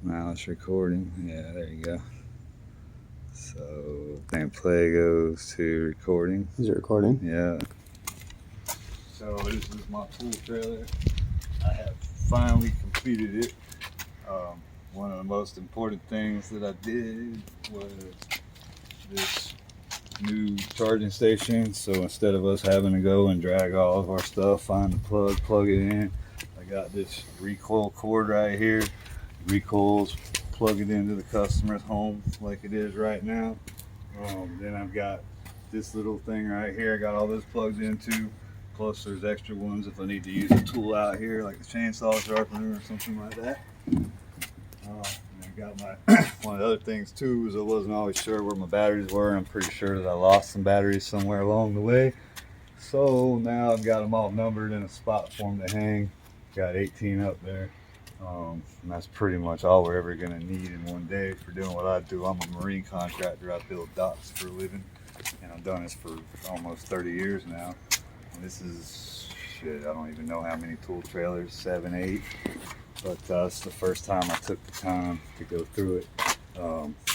Now it's recording. Yeah, there you go. So then play goes to recording. Is it recording? Yeah. So this is my tool trailer. I have finally completed it. One of the most important things that I did was this new charging station. So instead of us having to go and drag all of our stuff, find the plug it in, I got this recoil cord right here. Recoils, plug it into the customer's home like it is right now. Then I've got this little thing right here. I got all this plugged into. Plus there's extra ones if I need to use a tool out here, like a chainsaw sharpener or something like that. And I got my one of the other things too is I wasn't always sure where my batteries were. I'm pretty sure that I lost some batteries somewhere along the way. So now I've got them all numbered in a spot for them to hang. Got 18 up there. And that's pretty much all we're ever going to need in one day for doing what I do. I'm a marine contractor. I build docks for a living, and I've done this for almost 30 years now. And this is, shit, I don't even know how many tool trailers, 7, 8. But it's the first time I took the time to go through it.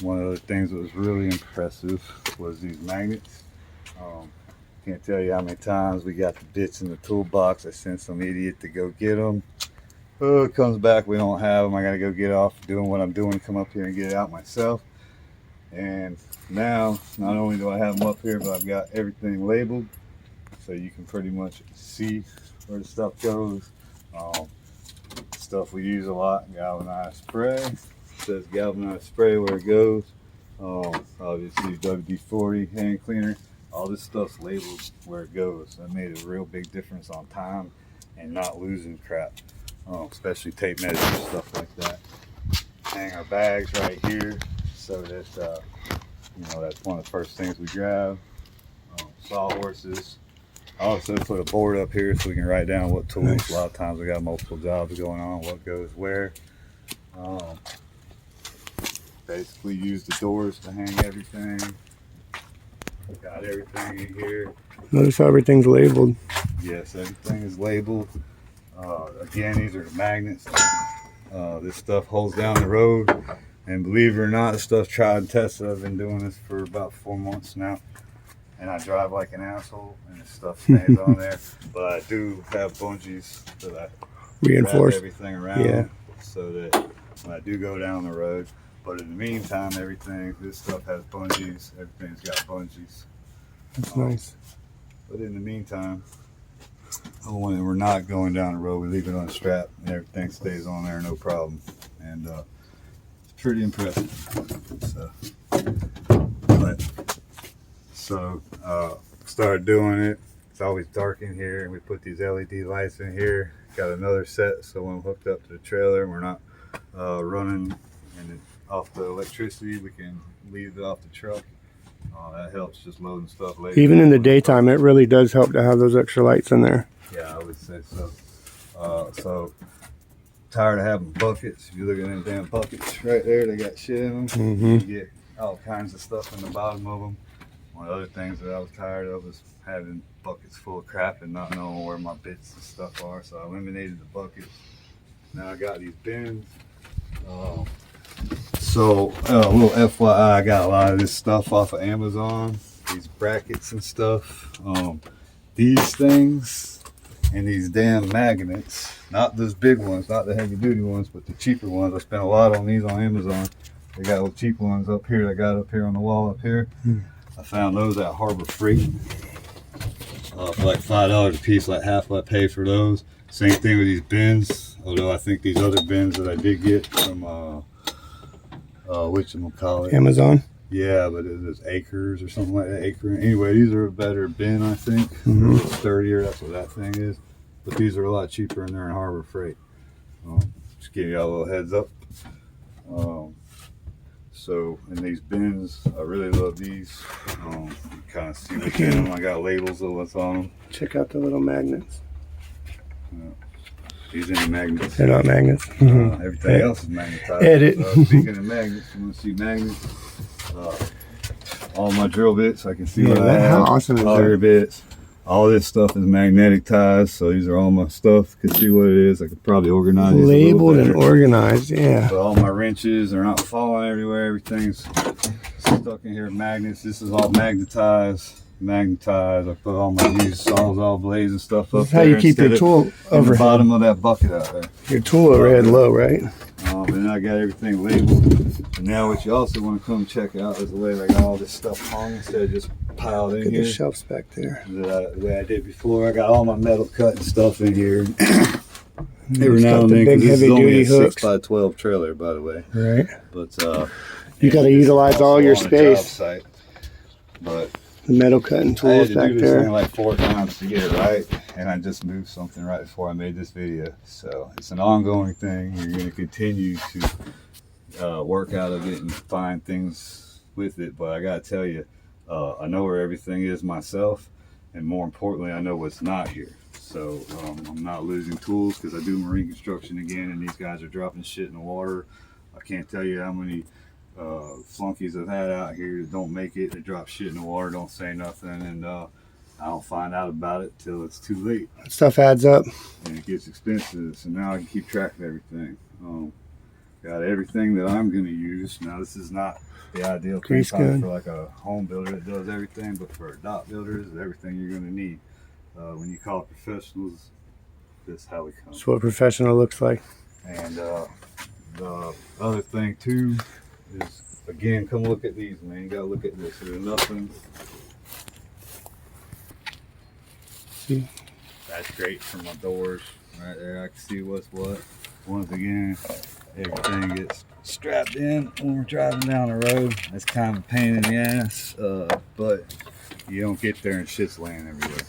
One of the things that was really impressive was these magnets. Can't tell you how many times we got the bits in the toolbox. I sent some idiot to go get them. Oh, it comes back, we don't have them. I gotta go get off doing what I'm doing, come up here and get it out myself. And now, not only do I have them up here, but I've got everything labeled so you can pretty much see where the stuff goes. Stuff we use a lot, galvanized spray. It says galvanized spray where it goes. Obviously WD-40 hand cleaner. All this stuff's labeled where it goes. That made a real big difference on time and not losing crap. Especially tape measures, stuff like that. Hang our bags right here so that that's one of the first things we grab. Sawhorses. I also put a board up here so we can write down what tools. Nice. A lot of times we got multiple jobs going on, what goes where. Basically use the doors to hang everything. Got everything in here. Notice how everything's labeled. Yes, everything is labeled. Again, these are the magnets. This stuff holds down the road, and believe it or not, this stuff's tried and tested. I've been doing this for about 4 months now, and I drive like an asshole, and this stuff stays on there. But I do have bungees that I reinforce wrap everything around, so that when I do go down the road. But in the meantime, this stuff has bungees. Everything's got bungees. That's nice. But in the meantime, when we're not going down the road, we leave it on a strap and everything stays on there, no problem. And it's pretty impressive. So started doing it. It's always dark in here, and we put these LED lights in here. Got another set, so when we're hooked up to the trailer, we're not running and off the electricity. We can leave it off the truck. That helps just loading stuff later. Even in the daytime, it really does help to have those extra lights in there. Yeah, I would say so. So tired of having buckets. If you look at them damn buckets right there, they got shit in them. Mm-hmm. You get all kinds of stuff in the bottom of them. One of the other things that I was tired of was having buckets full of crap and not knowing where my bits and stuff are. So I eliminated the buckets. Now I got these bins. So a little FYI, I got a lot of this stuff off of Amazon. These brackets and stuff. These things and these damn magnets. Not those big ones, not the heavy duty ones, but the cheaper ones. I spent a lot on these on Amazon. They got little cheap ones up here. I got up here on the wall up here. I found those at Harbor Freight for like $5 a piece, like half what I paid for those. Same thing with these bins. Although I think these other bins that I did get from whatchamacallit? Amazon? Yeah, but it was Acres or something like that. Anyway, these are a better bin, I think. Mm-hmm. They're a little sturdier, that's what that thing is. But these are a lot cheaper and they're in Harbor Freight. Just give y'all a little heads up. So in these bins, I really love these. You kind of see what's in them. I got labels of what's on them. Check out the little magnets. These ain't magnets. They're not magnets. Mm-hmm. Everything else is magnetized. Edit. Speaking of magnets, you want to see magnets? All my drill bits, I can see what I have. How awesome is all that? your bits. All this stuff is magnetic ties, so these are all my stuff. Can see what it is. I could probably organize these Labeled a and little better. organized, yeah. So all my wrenches are not falling everywhere. Everything's stuck in here. Magnets. This is all magnetized. I put all my used sawzall blades and stuff up This is how you keep your tool in the overhead. bottom of that bucket out there. Your tool overhead low, right? And then I got everything labeled. And now what you also want to come check out is the way I got all this stuff hung instead of just piled in Look at here. the shelves back there. The way I did before. I got all my metal cut and stuff in here. Every It's now got and the then, big 'cause this is heavy only duty a hooks. 6x12 trailer, by the way. Right. But You got to utilize all your space. Site. But The metal cutting I had tools to back do this thing there. like 4 times to get it right, and I just moved something right before I made this video. So it's an ongoing thing. You're going to continue to work out of it and find things with it. But I got to tell you, I know where everything is myself, and more importantly, I know what's not here. So I'm not losing tools because I do marine construction again, and these guys are dropping shit in the water. I can't tell you how many flunkies I've had out here that don't make it. They drop shit in the water, don't say nothing, and I don't find out about it till it's too late. Stuff adds up. And it gets expensive, so now I can keep track of everything. Got everything that I'm going to use. Now this is not the ideal thing Grease gun. for like a home builder that does everything, but for dock builders, everything you're going to need. When you call professionals, this is how we come. That's what professional looks like. And the other thing too is, again, come look at these, man. You gotta look at this. There's nothing. See? That's great for my doors right there. I can see what's what. Once again, everything gets strapped in when we're driving down the road. That's kind of a pain in the ass, but you don't get there and shit's laying everywhere.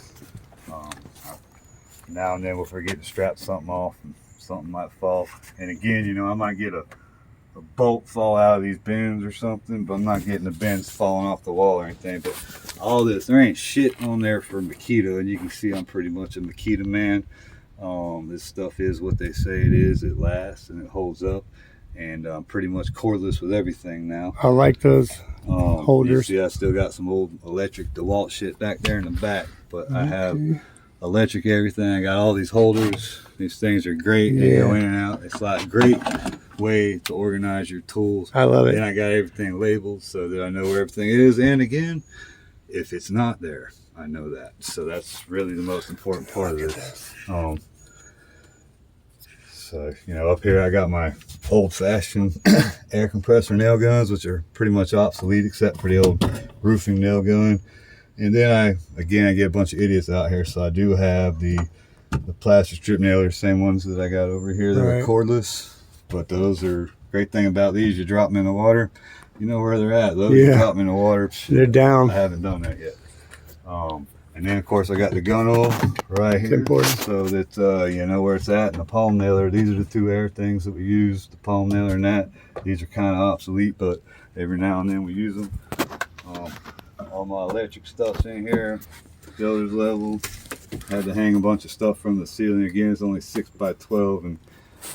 Now and then we'll forget to strap something off and something might fall. And again, you know, I might get a bolt fall out of these bins or something, but I'm not getting the bins falling off the wall or anything. But all this, there ain't shit on there for Makita, and you can see I'm pretty much a Makita man. This stuff is what they say it is. It lasts and it holds up, and I'm pretty much cordless with everything now. I like those holders. You see, I still got some old electric DeWalt shit back there in the back, but I have electric everything. I got all these holders. These things are great. They go in and out. It's like a great way to organize your tools. I love it. And I got everything labeled so that I know where everything is. And again, if it's not there, I know that. So that's really the most important part of this. So, you know, up here I got my old-fashioned air compressor nail guns, which are pretty much obsolete except for the old roofing nail gun. And then I get a bunch of idiots out here, so I do have the plastic strip nailers, same ones that I got over here. They're cordless, but those are great thing about these. You drop them in the water, you know where they're at. Those you drop them in the water. They're down. I haven't done that yet. And then of course I got the gun oil right here, important. so that you know where it's at. And the palm nailer. These are the two air things that we use. The palm nailer and that. These are kind of obsolete, but every now and then we use them. All my electric stuff's in here. Filters level. Had to hang a bunch of stuff from the ceiling. Again, it's only 6x12, and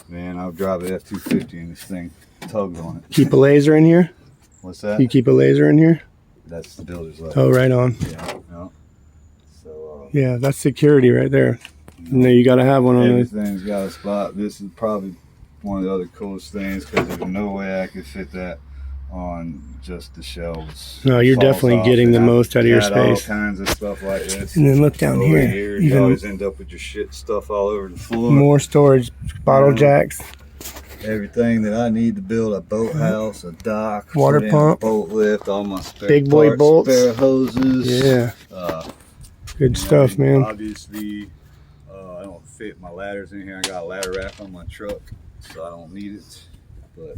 man, I'll drive an F-250 and this thing tugs on it. Keep a laser in here? What's that? You keep a laser in here? That's the builder's level. Oh, right on. Yeah. So yeah, that's security right there. You know, you got to have one on those. everything's got a spot. This is probably one of the other coolest things because there's no way I could fit that on just the shelves. No, you're Falls definitely off, getting the and most out of your I've got space. all kinds of stuff like this. And then look down Over here. you Even always end up with your shit stuff all over the floor. more storage, bottle jacks. Everything that I need to build a boathouse, a dock, Water put in pump. a boat lift, all my spare Big boy parts, bolts. spare hoses. Yeah. Good stuff, man. Obviously, I don't fit my ladders in here. I got a ladder rack on my truck, so I don't need it. But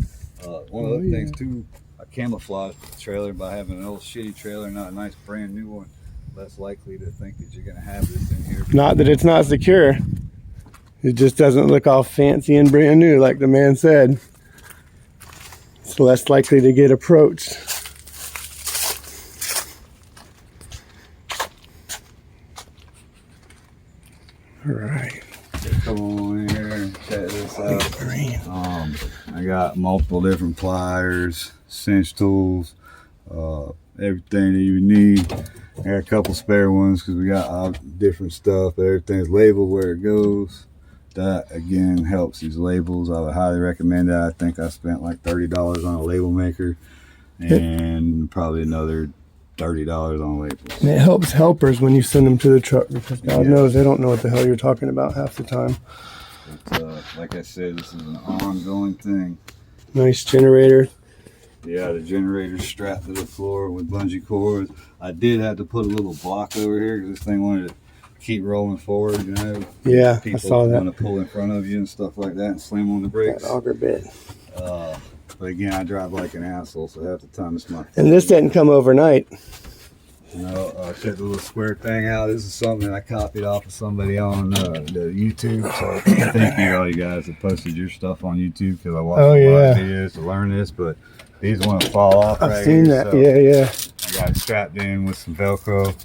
one of the other things too, I camouflage the trailer by having an old shitty trailer, not a nice brand new one. Less likely to think that you're gonna have this in here. Not that it's not secure. It just doesn't look all fancy and brand new, like the man said. It's less likely to get approached. All right. Come on in here and check this out. I got multiple different pliers, cinch tools, everything that you need. I got a couple spare ones because we got different stuff, but everything's labeled where it goes. That again helps these labels. I would highly recommend that. I think I spent like $30 on a label maker and probably another $30 on labels. And it helps helpers when you send them to the truck, because God knows they don't know what the hell you're talking about half the time. But, like I said, this is an ongoing thing. Nice generator. Yeah, the generator's strapped to the floor with bungee cords. I did have to put a little block over here because this thing wanted to keep rolling forward, you know. Yeah, people I saw that. want to pull in front of you and stuff like that and slam on the brakes. That auger bit. But again, I drive like an asshole, so half the time it's my. And this didn't come overnight. No, check the little square thing out. This is something I copied off of somebody on the YouTube. So thank you to all you guys that posted your stuff on YouTube, because I watched a lot of videos to learn this. But these want to fall off. I've seen that. So yeah. I got it strapped in with some Velcro.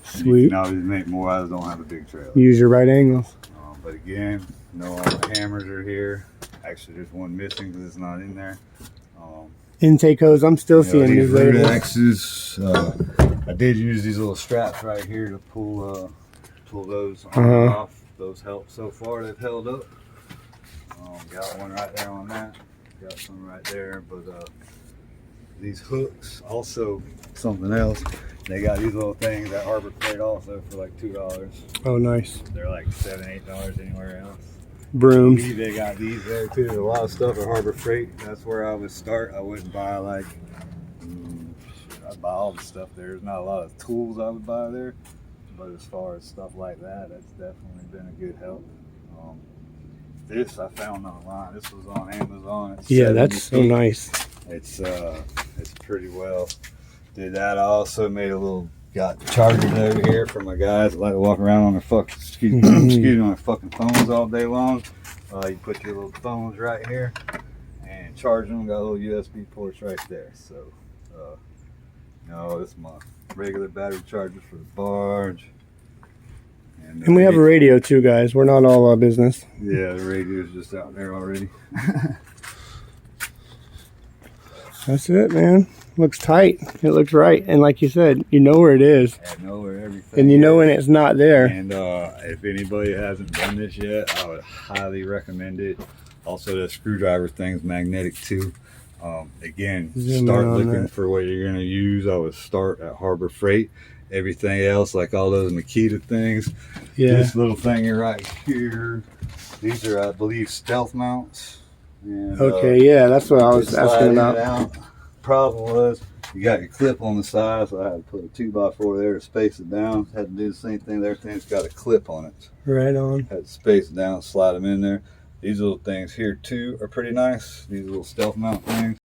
Sweet. You can always make more. I just don't have a big trailer. Use your right angles. But again, no, all the hammers are here. Actually, there's one missing because it's not in there. Intake hose. I'm still seeing these new labels. Axes. I did use these little straps right here to pull those off. Those help so far. They've held up. Got one right there on that. Got some right there. But these hooks, also something else. They got these little things at Harbor Freight also for like $2. Oh, nice. They're like $7, $8 anywhere else. Brooms. They got these there too. A lot of stuff at Harbor Freight. That's where I would start. I wouldn't buy like, I'd buy all the stuff there. There's not a lot of tools I would buy there. But as far as stuff like that, that's definitely been a good help. This I found online. This was on Amazon. Yeah, that's so nice. It's pretty well. Did that. I also made a little, got chargers over here for my guys that like to walk around on their fucking on their fucking phones all day long. You put your little phones right here and charge them. Got little USB ports right there. So, this is my regular battery charger for the barge. And we have a radio too, guys. We're not all business. Yeah, the radio's just out there already. That's it, man. Looks tight. It looks right. And like you said, you know where it is. I know where everything and you know when it's not there. And if anybody hasn't done this yet, I would highly recommend it. Also, the screwdriver thing's magnetic too. Again, start looking for what you're going to use. I would start at Harbor Freight. Everything else, like all those Makita things. Yeah. This little thing right here. These are, I believe, stealth mounts. And, yeah, that's what I was asking about. Problem was, you got your clip on the side, so I had to put a 2x4 there to space it down. Had to do the same thing. Everything's got a clip on it. Right on. Had to space it down, slide them in there. These little things here too are pretty nice. These little stealth mount things.